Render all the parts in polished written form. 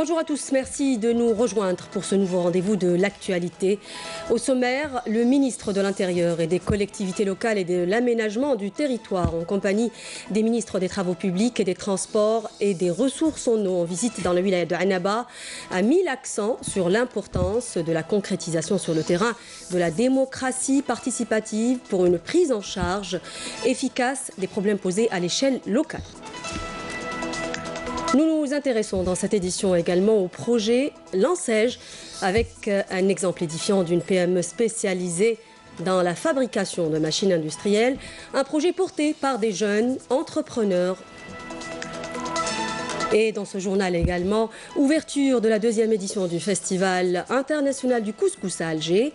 Bonjour à tous, merci de nous rejoindre pour ce nouveau rendez-vous de l'actualité. Au sommaire, le ministre de l'Intérieur et des collectivités locales et de l'aménagement du territoire, en compagnie des ministres des Travaux publics et des Transports et des Ressources en eau en visite dans le wilaya de Annaba, a mis l'accent sur l'importance de la concrétisation sur le terrain de la démocratie participative pour une prise en charge efficace des problèmes posés à l'échelle locale. Nous nous intéressons dans cette édition également au projet Lancège, avec un exemple édifiant d'une PME spécialisée dans la fabrication de machines industrielles, un projet porté par des jeunes entrepreneurs. Et dans ce journal également, ouverture de la deuxième édition du Festival international du couscous à Alger,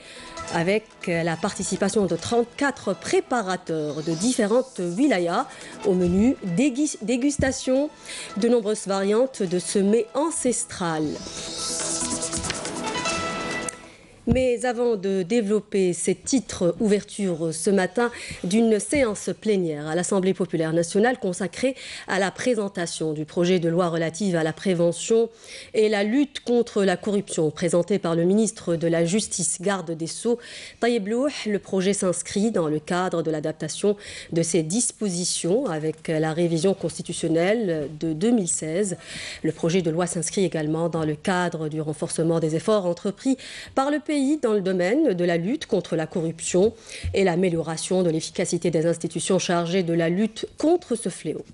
avec la participation de 34 préparateurs de différentes wilayas au menu dégustation de nombreuses variantes de ce mets ancestral. Mais avant de développer ces titres, ouverture ce matin d'une séance plénière à l'Assemblée populaire nationale consacrée à la présentation du projet de loi relative à la prévention et la lutte contre la corruption présenté par le ministre de la Justice, garde des Sceaux, Tayeb Louh. Le projet s'inscrit dans le cadre de l'adaptation de ces dispositions avec la révision constitutionnelle de 2016. Le projet de loi s'inscrit également dans le cadre du renforcement des efforts entrepris par le pays dans le domaine de la lutte contre la corruption et l'amélioration de l'efficacité des institutions chargées de la lutte contre ce fléau.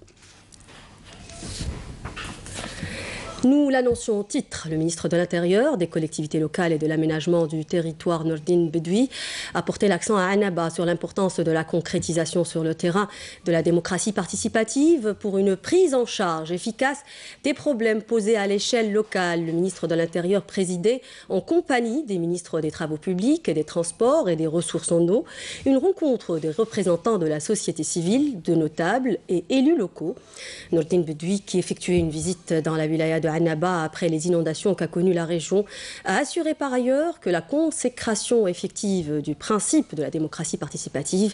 Nous l'annoncions au titre, le ministre de l'Intérieur, des collectivités locales et de l'aménagement du territoire, Nourdine Bedoui, a porté l'accent à Annaba sur l'importance de la concrétisation sur le terrain de la démocratie participative pour une prise en charge efficace des problèmes posés à l'échelle locale. Le ministre de l'Intérieur présidait, en compagnie des ministres des Travaux publics et des Transports et des Ressources en eau, une rencontre des représentants de la société civile, de notables et élus locaux. Nourdine Bedoui, qui effectuait une visite dans la wilaya de Annaba après les inondations qu'a connues la région, a assuré par ailleurs que la consécration effective du principe de la démocratie participative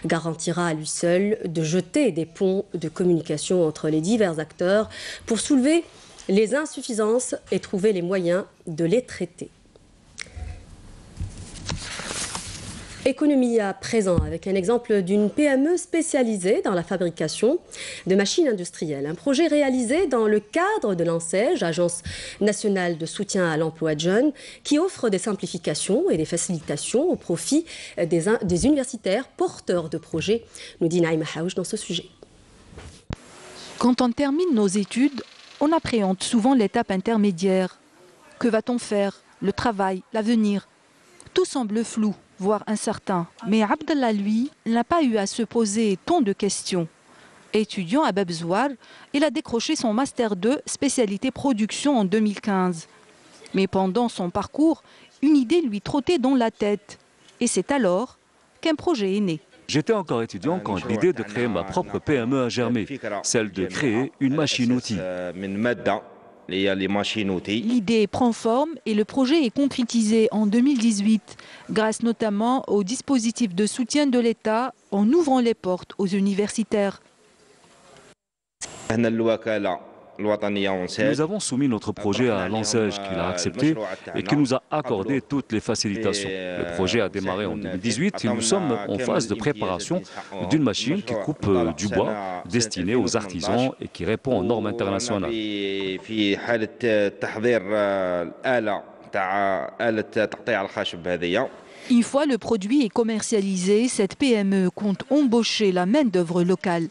garantira à lui seul de jeter des ponts de communication entre les divers acteurs pour soulever les insuffisances et trouver les moyens de les traiter. Économie à présent, avec un exemple d'une PME spécialisée dans la fabrication de machines industrielles. Un projet réalisé dans le cadre de l'ANSEJ, Agence nationale de soutien à l'emploi de jeunes, qui offre des simplifications et des facilitations au profit des universitaires porteurs de projets, nous dit Naïma Haouch dans ce sujet. Quand on termine nos études, on appréhende souvent l'étape intermédiaire. Que va-t-on faire? Le travail, l'avenir? Tout semble flou, voire incertain. Mais Abdallah, lui, n'a pas eu à se poser tant de questions. Étudiant à Babzouar, il a décroché son Master 2 spécialité production en 2015. Mais pendant son parcours, une idée lui trottait dans la tête. Et c'est alors qu'un projet est né. J'étais encore étudiant quand l'idée de créer ma propre PME a germé, celle de créer une machine-outil. L'idée prend forme et le projet est concrétisé en 2018, grâce notamment au dispositif de soutien de l'État en ouvrant les portes aux universitaires. Nous avons soumis notre projet à l'ANSEJ qui l'a accepté et qui nous a accordé toutes les facilitations. Le projet a démarré en 2018 et nous sommes en phase de préparation d'une machine qui coupe du bois destinée aux artisans et qui répond aux normes internationales. Une fois le produit est commercialisé, cette PME compte embaucher la main-d'œuvre locale.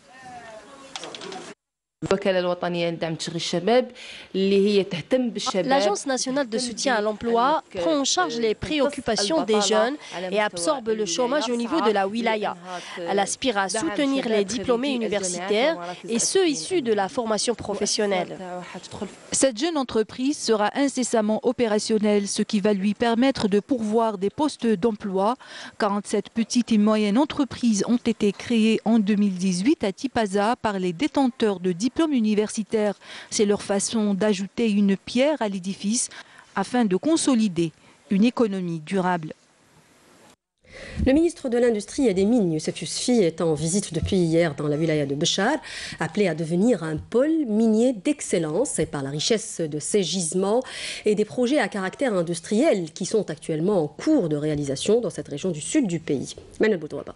L'Agence nationale de soutien à l'emploi prend en charge les préoccupations des jeunes et absorbe le chômage au niveau de la wilaya. Elle aspire à soutenir les diplômés universitaires et ceux issus de la formation professionnelle. Cette jeune entreprise sera incessamment opérationnelle, ce qui va lui permettre de pourvoir des postes d'emploi. 47 petites et moyennes entreprises ont été créées en 2018 à Tipaza par les détenteurs de diplômes universitaires. C'est leur façon d'ajouter une pierre à l'édifice afin de consolider une économie durable. Le ministre de l'Industrie et des Mines, Youssef Yousfi, est en visite depuis hier dans la wilaya de Béchar, appelé à devenir un pôle minier d'excellence et par la richesse de ses gisements et des projets à caractère industriel qui sont actuellement en cours de réalisation dans cette région du sud du pays. Manel Boudouaba.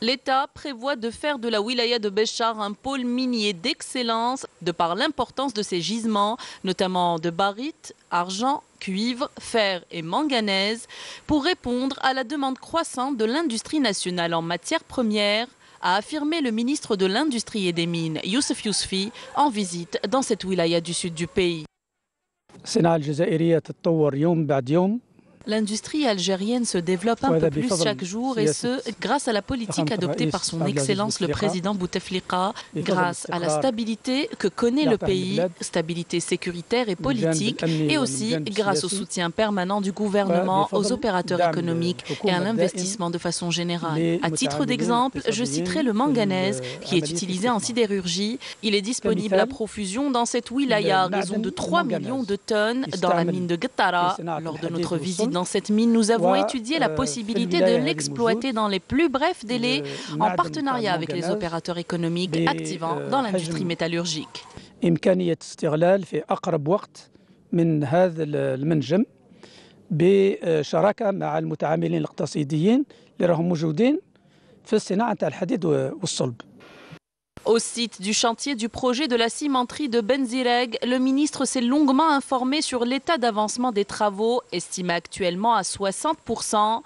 L'État prévoit de faire de la wilaya de Béchar un pôle minier d'excellence de par l'importance de ses gisements, notamment de baryte, argent, cuivre, fer et manganèse, pour répondre à la demande croissante de l'industrie nationale en matières premières, a affirmé le ministre de l'Industrie et des Mines, Youssef Yousfi, en visite dans cette wilaya du sud du pays. L'industrie algérienne se développe un peu plus chaque jour et ce, grâce à la politique adoptée par son Excellence le président Bouteflika, grâce à la stabilité que connaît le pays, stabilité sécuritaire et politique, et aussi grâce au soutien permanent du gouvernement aux opérateurs économiques et à l'investissement de façon générale. À titre d'exemple, je citerai le manganèse qui est utilisé en sidérurgie. Il est disponible à profusion dans cette wilaya à raison de 3 millions de tonnes dans la mine de Guettara. Lors de notre visite dans cette mine, nous avons étudié la possibilité de l'exploiter dans les plus brefs délais en partenariat avec les opérateurs économiques activant dans l'industrie métallurgique. Au site du chantier du projet de la cimenterie de Benzireg, le ministre s'est longuement informé sur l'état d'avancement des travaux, estimé actuellement à 60%.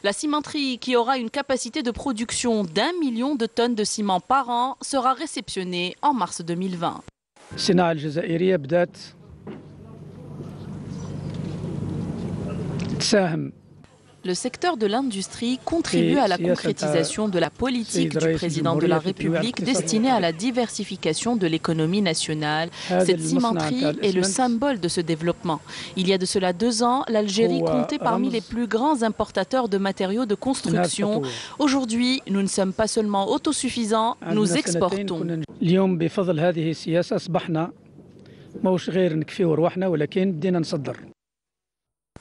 La cimenterie, qui aura une capacité de production d'1 million de tonnes de ciment par an, sera réceptionnée en mars 2020. Le secteur de l'industrie contribue à la concrétisation de la politique du président de la République destinée à la diversification de l'économie nationale. Cette cimenterie est le symbole de ce développement. Il y a de cela 2 ans, l'Algérie comptait parmi les plus grands importateurs de matériaux de construction. Aujourd'hui, nous ne sommes pas seulement autosuffisants, nous exportons.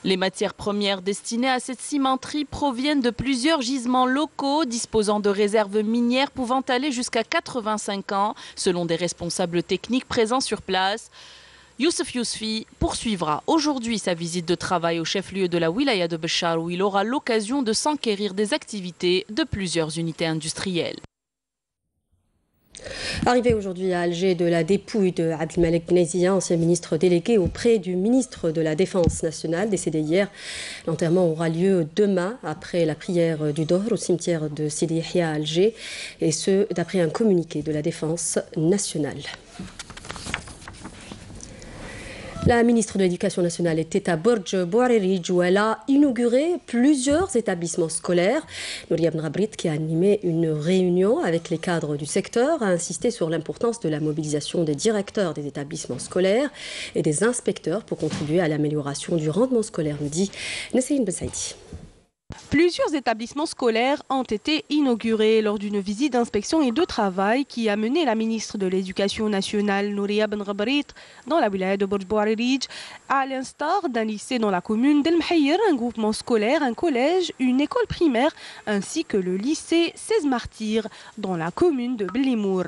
Les matières premières destinées à cette cimenterie proviennent de plusieurs gisements locaux disposant de réserves minières pouvant aller jusqu'à 85 ans, selon des responsables techniques présents sur place. Youssef Yousfi poursuivra aujourd'hui sa visite de travail au chef-lieu de la wilaya de Béchar où il aura l'occasion de s'enquérir des activités de plusieurs unités industrielles. Arrivé aujourd'hui à Alger de la dépouille de Abdelmalek Benazia, ancien ministre délégué auprès du ministre de la Défense nationale, décédé hier. L'enterrement aura lieu demain après la prière du Dohr au cimetière de Sidi Yahia à Alger, et ce d'après un communiqué de la Défense nationale. La ministre de l'Éducation nationale était à Borj Bouarerij où elle a inauguré plusieurs établissements scolaires. Nouria Ben Rabrit, qui a animé une réunion avec les cadres du secteur, a insisté sur l'importance de la mobilisation des directeurs des établissements scolaires et des inspecteurs pour contribuer à l'amélioration du rendement scolaire, nous dit Nasserine Ben Saïdi. Plusieurs établissements scolaires ont été inaugurés lors d'une visite d'inspection et de travail qui a mené la ministre de l'Éducation nationale, Nouria Ben Rabrit, dans la wilaya de Borj Bouarerij, à l'instar d'un lycée dans la commune d'El Mhayir, un groupement scolaire, un collège, une école primaire, ainsi que le lycée 16 Martyrs dans la commune de Blimour.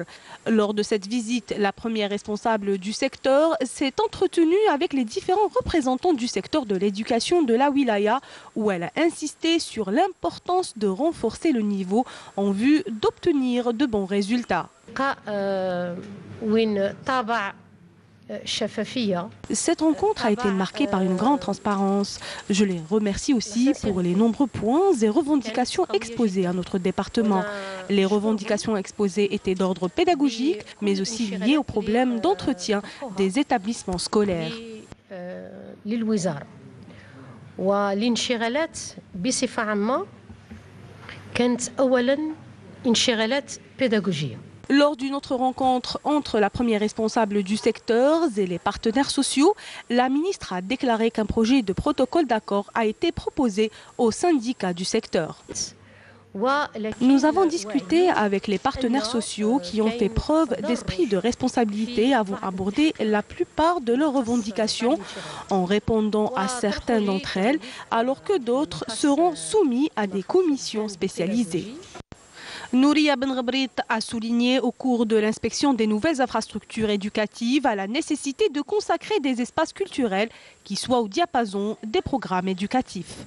Lors de cette visite, la première responsable du secteur s'est entretenue avec les différents représentants du secteur de l'éducation de la wilaya, où elle a insisté sur l'importance de renforcer le niveau en vue d'obtenir de bons résultats. Cette rencontre a été marquée par une grande transparence. Je les remercie aussi pour les nombreux points et revendications exposées à notre département. Les revendications exposées étaient d'ordre pédagogique, mais aussi liées aux problèmes d'entretien des établissements scolaires. والانشغالات بصفة عامة كانت أولاً انشغالات pédagogiques. Lors d'une autre rencontre entre la première responsable du secteur et les partenaires sociaux, la ministre a déclaré qu'un projet de protocole d'accord a été proposé aux syndicats du secteur. Nous avons discuté avec les partenaires sociaux qui ont fait preuve d'esprit de responsabilité avant d'aborder la plupart de leurs revendications en répondant à certaines d'entre elles, alors que d'autres seront soumis à des commissions spécialisées. Nouria Benghbrit a souligné au cours de l'inspection des nouvelles infrastructures éducatives à la nécessité de consacrer des espaces culturels qui soient au diapason des programmes éducatifs.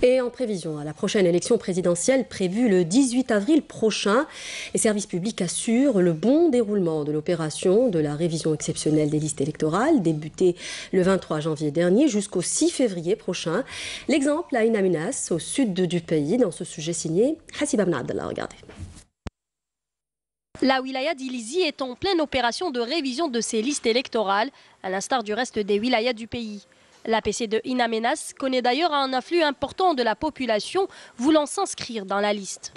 Et en prévision à la prochaine élection présidentielle prévue le 18 avril prochain, les services publics assurent le bon déroulement de l'opération de la révision exceptionnelle des listes électorales débutée le 23 janvier dernier jusqu'au 6 février prochain. L'exemple à In Amenas, au sud du pays, dans ce sujet signé Hassiba Ben Abdallah. Regardez. La wilaya d'Ilizi est en pleine opération de révision de ses listes électorales, à l'instar du reste des wilayas du pays. L'APC de In Amenas connaît d'ailleurs un afflux important de la population voulant s'inscrire dans la liste.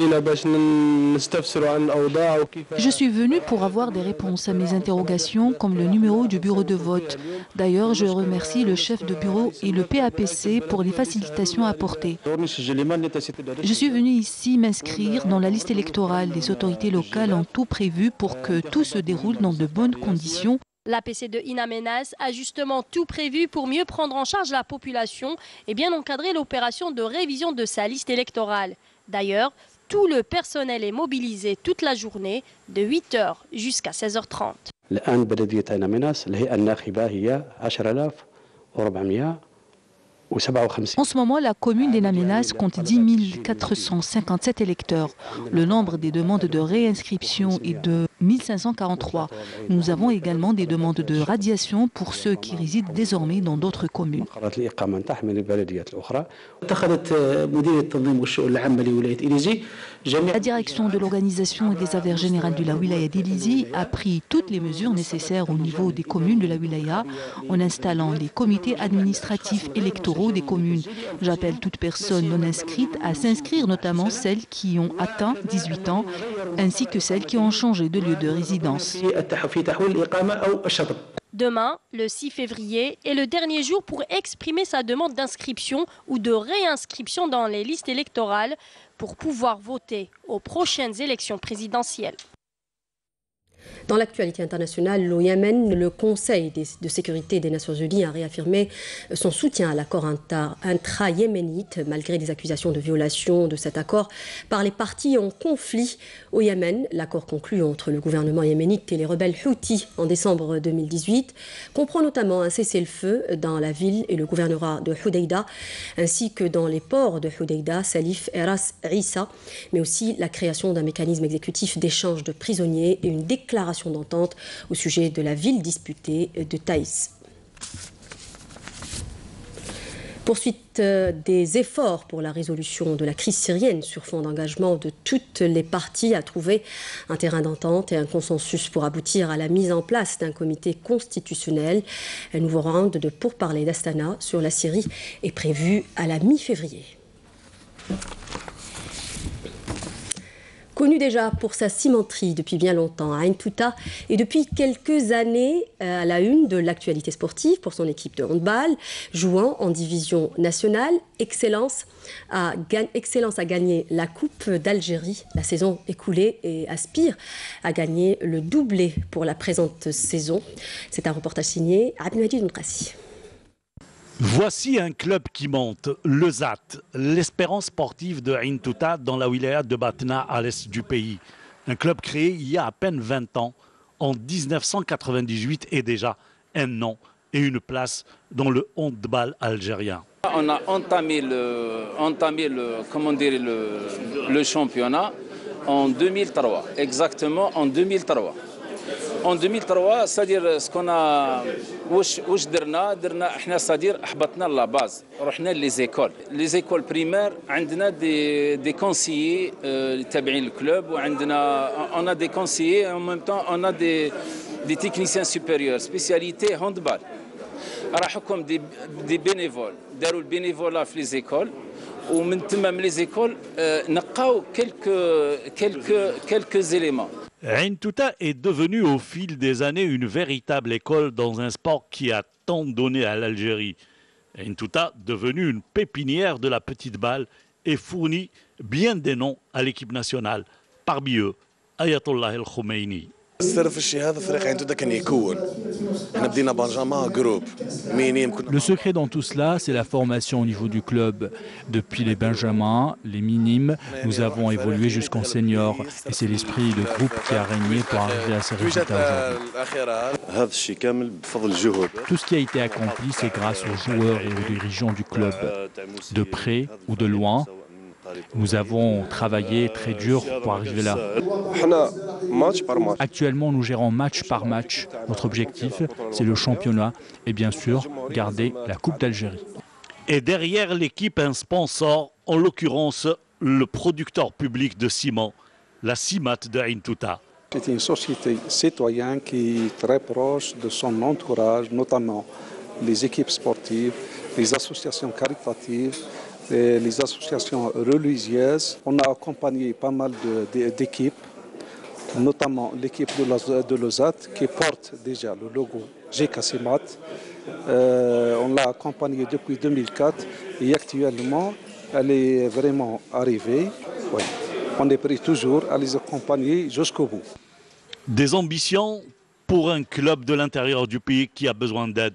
Je suis venu pour avoir des réponses à mes interrogations comme le numéro du bureau de vote. D'ailleurs, je remercie le chef de bureau et le PAPC pour les facilitations apportées. Je suis venu ici m'inscrire dans la liste électorale. Les autorités locales ont tout prévu pour que tout se déroule dans de bonnes conditions. L'APC de In Amenas a justement tout prévu pour mieux prendre en charge la population et bien encadrer l'opération de révision de sa liste électorale. D'ailleurs, tout le personnel est mobilisé toute la journée, de 8h jusqu'à 16h30. En ce moment, la commune d'In Amenas compte 10 457 électeurs. Le nombre des demandes de réinscription est de 1543. Nous avons également des demandes de radiation pour ceux qui résident désormais dans d'autres communes. La direction de l'organisation et des affaires générales de la wilaya d'Ilizi a pris toutes les mesures nécessaires au niveau des communes de la wilaya en installant les comités administratifs électoraux des communes. J'appelle toute personne non inscrite à s'inscrire, notamment celles qui ont atteint 18 ans, ainsi que celles qui ont changé de lieu de résidence. Demain, le 6 février, est le dernier jour pour exprimer sa demande d'inscription ou de réinscription dans les listes électorales pour pouvoir voter aux prochaines élections présidentielles. Dans l'actualité internationale, au Yémen, le Conseil de sécurité des Nations Unies a réaffirmé son soutien à l'accord intra-yéménite, malgré des accusations de violation de cet accord par les partis en conflit au Yémen. L'accord conclu entre le gouvernement yéménite et les rebelles Houthis en décembre 2018 comprend notamment un cessez-le-feu dans la ville et le gouvernorat de Hodeïda, ainsi que dans les ports de Hodeïda, Salif et Ras Issa, mais aussi la création d'un mécanisme exécutif d'échange de prisonniers et une déclaration d'entente au sujet de la ville disputée de Taïs. Poursuite des efforts pour la résolution de la crise syrienne sur fond d'engagement de toutes les parties à trouver un terrain d'entente et un consensus pour aboutir à la mise en place d'un comité constitutionnel. Un nouveau round de pourparlers d'Astana sur la Syrie est prévu à la mi-février. Connu déjà pour sa cimenterie depuis bien longtemps, Ain Touta est depuis quelques années à la une de l'actualité sportive pour son équipe de handball, jouant en division nationale. Excellence a gagné la Coupe d'Algérie la saison écoulée et aspire à gagner le doublé pour la présente saison. C'est un reportage signé Abdelmajid Mkrassi. Voici un club qui monte, le ZAT, l'espérance sportive de Ain Touta dans la wilaya de Batna à l'est du pays. Un club créé il y a à peine 20 ans, en 1998, et déjà un nom et une place dans le handball algérien. On a entamé le championnat en 2003, exactement en 2003. En 2003, c'est-à-dire ce qu'on a واش درنا احنا c'est-à-dire احبطنا la base رحنا les écoles primaires عندنا des conseillers تابعين الكلوب وعندنا on a des conseillers en même temps on a des techniciens supérieurs spécialité handball راحوكم des bénévoles داروا البينيفولا في les écoles ومن تمام les écoles نقاو quelques éléments. Ain Touta est devenue au fil des années une véritable école dans un sport qui a tant donné à l'Algérie. Ain Touta, devenue une pépinière de la petite balle, et fournit bien des noms à l'équipe nationale. Parmi eux, Ayatollah El Khomeini. Le secret dans tout cela, c'est la formation au niveau du club. Depuis les benjamins, les minimes, nous avons évolué jusqu'en senior. Et c'est l'esprit de groupe qui a régné pour arriver à ces résultats aujourd'hui. Tout ce qui a été accompli, c'est grâce aux joueurs et aux dirigeants du club. De près ou de loin, nous avons travaillé très dur pour arriver là. Actuellement, nous gérons match par match. Notre objectif, c'est le championnat et bien sûr, garder la Coupe d'Algérie. Et derrière l'équipe, un sponsor, en l'occurrence le producteur public de ciment, la CIMAT de Ain Touta. C'est une société citoyenne qui est très proche de son entourage, notamment les équipes sportives, les associations caritatives, les associations religieuses. On a accompagné pas mal d'équipes, notamment l'équipe de Lozat qui porte déjà le logo GK-CIMAT. On l'a accompagnée depuis 2004 et actuellement elle est vraiment arrivée. Ouais. On est prêt toujours à les accompagner jusqu'au bout. Des ambitions pour un club de l'intérieur du pays qui a besoin d'aide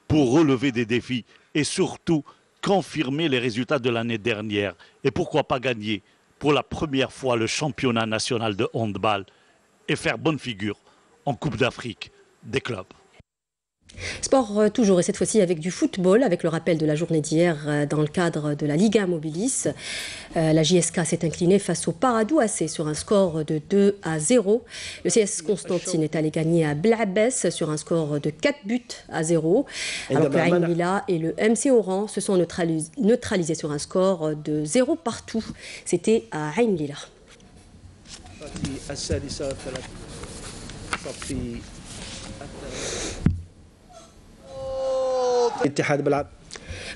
pour relever des défis et surtout confirmer les résultats de l'année dernière et pourquoi pas gagner pour la première fois le championnat national de handball et faire bonne figure en Coupe d'Afrique des clubs. Sport toujours, et cette fois-ci avec du football, avec le rappel de la journée d'hier dans le cadre de la Liga Mobilis. La JSK s'est inclinée face au Paradou AC sur un score de 2-0. Le CS Constantine est allé gagner à Blabbès sur un score de 4-0. Alors que Ain Lila et le MC Oran se sont neutralisés sur un score de 0 partout. C'était à Ain Lila.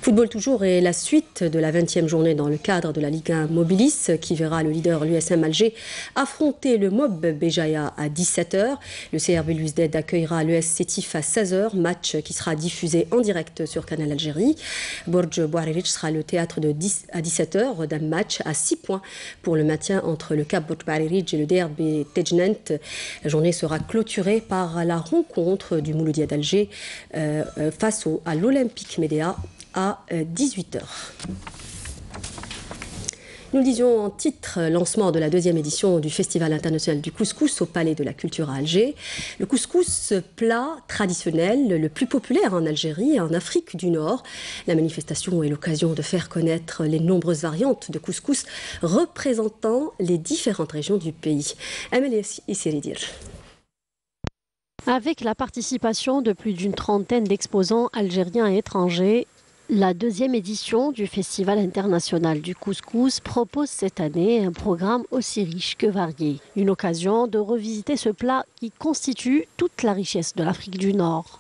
Football toujours et la suite de la 20e journée dans le cadre de la Liga Mobilis qui verra le leader l'USM Alger affronter le Mob Béjaïa à 17h. Le CRB Luisded accueillera l'ES Sétif à 16h, match qui sera diffusé en direct sur Canal Algérie. Borj Bouhariric sera le théâtre à 17h d'un match à 6 points pour le maintien entre le Cap Borj Bouhariric et le DRB Tejnent. La journée sera clôturée par la rencontre du Mouloudia d'Alger face à l'Olympique Médéa à 18h. Nous le disions en titre, lancement de la 2e édition du Festival international du couscous au Palais de la Culture à Alger. Le couscous, plat traditionnel le plus populaire en Algérie et en Afrique du Nord. La manifestation est l'occasion de faire connaître les nombreuses variantes de couscous représentant les différentes régions du pays. Amélie Issiridir. Avec la participation de plus d'une trentaine d'exposants algériens et étrangers, la 2e édition du Festival international du couscous propose cette année un programme aussi riche que varié. Une occasion de revisiter ce plat qui constitue toute la richesse de l'Afrique du Nord.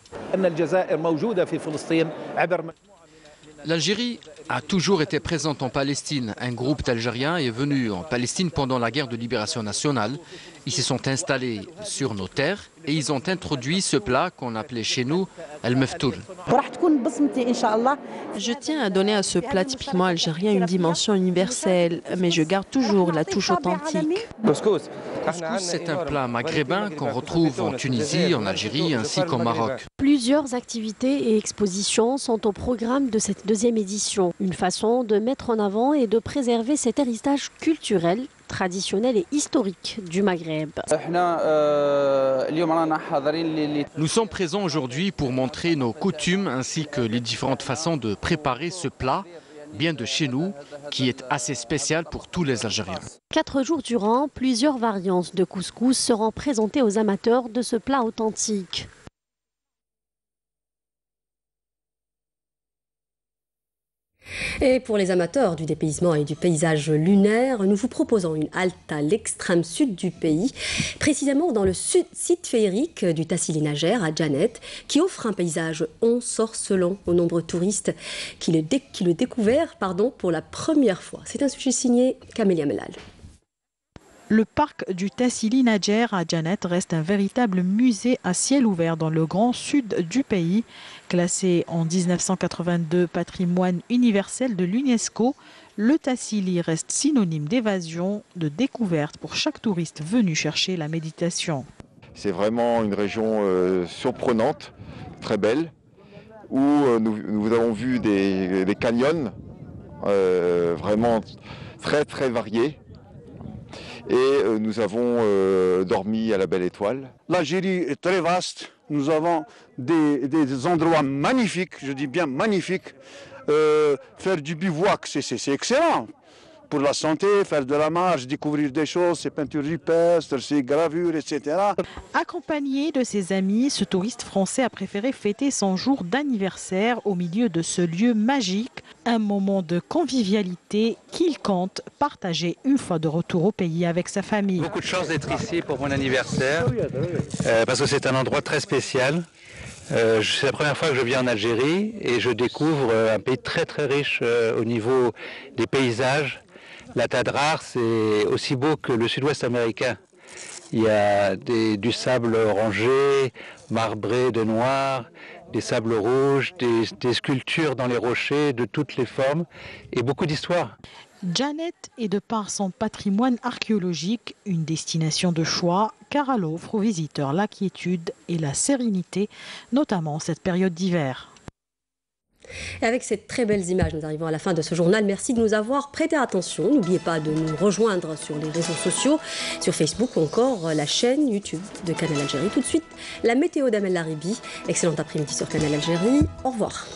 L'Algérie a toujours été présente en Palestine. Un groupe d'Algériens est venu en Palestine pendant la guerre de libération nationale. Ils se sont installés sur nos terres et ils ont introduit ce plat qu'on appelait chez nous al-meftoul. Je tiens à donner à ce plat typiquement algérien une dimension universelle, mais je garde toujours la touche authentique. Couscous, c'est un plat maghrébin qu'on retrouve en Tunisie, en Algérie ainsi qu'au Maroc. Plusieurs activités et expositions sont au programme de cette 2e édition. Une façon de mettre en avant et de préserver cet héritage culturel, traditionnel et historique du Maghreb. Nous sommes présents aujourd'hui pour montrer nos coutumes ainsi que les différentes façons de préparer ce plat bien de chez nous qui est assez spécial pour tous les Algériens. 4 jours durant, plusieurs variantes de couscous seront présentées aux amateurs de ce plat authentique. Et pour les amateurs du dépaysement et du paysage lunaire, nous vous proposons une halte à l'extrême sud du pays, précisément dans le site féerique du Tassili Najer à Djanet, qui offre un paysage ensorcelant aux nombreux touristes qui le découvrent pour la première fois. C'est un sujet signé Camélia Melal. Le parc du Tassili Najer à Djanet reste un véritable musée à ciel ouvert dans le grand sud du pays. Classé en 1982 patrimoine universel de l'UNESCO, le Tassili reste synonyme d'évasion, de découverte pour chaque touriste venu chercher la méditation. C'est vraiment une région surprenante, très belle, où nous avons vu des canyons vraiment très très variés. Et nous avons dormi à la Belle Étoile. L'Algérie est très vaste. Nous avons des endroits magnifiques, je dis bien magnifiques. Faire du bivouac, c'est excellent. Pour la santé, faire de la marche, découvrir des choses, ces peintures rupestres, ces gravures, etc. Accompagné de ses amis, ce touriste français a préféré fêter son jour d'anniversaire au milieu de ce lieu magique, un moment de convivialité qu'il compte partager une fois de retour au pays avec sa famille. Beaucoup de chance d'être ici pour mon anniversaire, parce que c'est un endroit très spécial. C'est la première fois que je viens en Algérie et je découvre un pays très très riche au niveau des paysages. La Tadrar, c'est aussi beau que le sud-ouest américain. Il y a du sable orangé, marbré de noir, des sables rouges, des sculptures dans les rochers de toutes les formes et beaucoup d'histoire. Janet est de par son patrimoine archéologique une destination de choix car elle offre aux visiteurs la quiétude et la sérénité, notamment en cette période d'hiver. Et avec ces très belles images, nous arrivons à la fin de ce journal. Merci de nous avoir prêté attention. N'oubliez pas de nous rejoindre sur les réseaux sociaux, sur Facebook ou encore la chaîne YouTube de Canal Algérie. Tout de suite, la météo d'Amel Laribi. Excellent après-midi sur Canal Algérie. Au revoir.